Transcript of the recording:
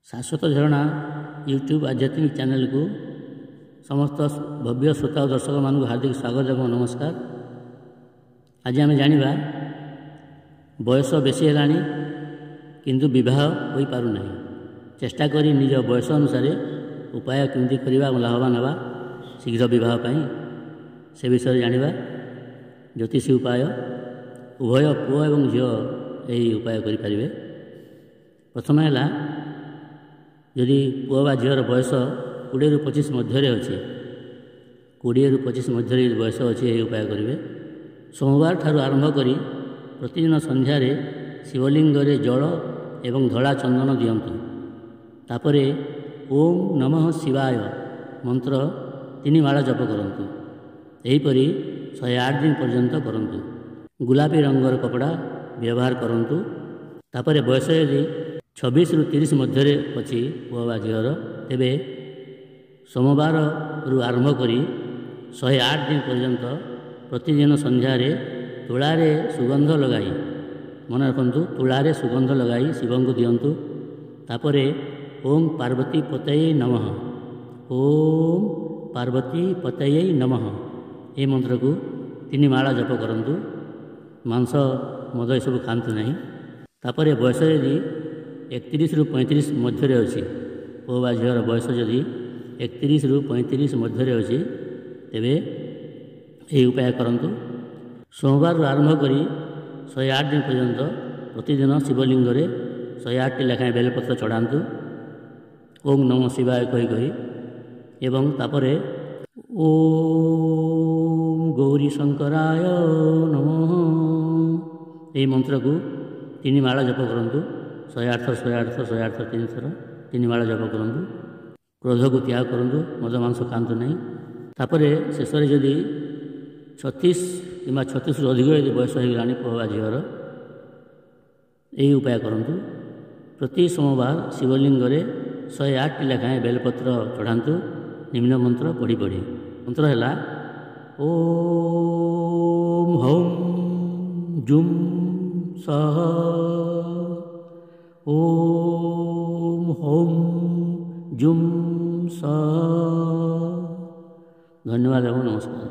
शाश्वत झरणा यूट्यूब आध्यात्मिक चैनल को समस्त भव्य श्रोता और दर्शक मान हार्दिक स्वागत एवं नमस्कार। आज आम जाना बयस बेसी है किंतु विवाह हो पारना, चेष्टा करी निज बयस अनुसार उपाय केमती करवा लाभवान हवा शीघ्र विवाह से विषय जाना। ज्योतिषी उपाय उभय पुओ एवं झील यही उपाय करें। प्रथम है जदि पुओ बा झीर बयस 20 ରୁ 25 मध्य अच्छे 20 ରୁ 25 मध्य बयस अच्छे यही उपाय करेंगे। सोमवार ठार आरंभ करी प्रतिदिन संध्यारे शिवलिंग जल एवं धड़ा चंदन दियंतु। तापरे ओम नमः शिवाय मंत्र 3 माला जप करंतु। एहीपरि 108 दिन पर्यंत करंतु। गुलाबी रंगर कपड़ा व्यवहार करंतु। तापरे बयस यदि 26 ରୁ 30 मध्य अच्छी पुओ बा झीर तेबे सोमवार रु आरंभ करी 108 दिन पर्यंत प्रतिदिन संध्यारे तुलारे सुगंध लगाई, मन रखु तुलारे सुगंध लगाई शिवं को दियंतु। तापरे ओम पार्वती पतये नमः, ओम पार्वती पतये नमः ये मंत्र को 3 माला जप करंतु। मांस मद ये सब खातु नहीं। तापरे बयस यदि 31 ରୁ 35 मध्य अच्छी पुओ बा झीर बयस जदि 31 ରୁ 35 मध्य अच्छी तेबे यही उपाय करंतु। सोमवार आरंभ करी 108 दिन पर्यंत प्रतिदिन शिवलिंग 108 टी लेखाएं बेलपत्र चढ़ातु। ओम नमः शिवाय कही एवं तापरे ओम गौरी शंकराय नमः यही मंत्र को 3 माला जप करंतु। 108 थर 108 थर 108 थर 3 थर 3 माला जप करंतु। क्रोध को त्याग करंतु, मद मांस खातु नहीं। तापरे शेष जदि 36 कि 36 ରୁ अधिक यदि बयस होगा पुओ बा झीर यही उपाय करंतु। प्रति सोमवार शिवलिंग 108 टी लेखाएं बेलपत्र चढ़ातु। निम्न मंत्र पढ़ी मंत्र है ओम हौं जुम सह, ओम हौं जुम सह। धन्यवाद एवं नमस्कार।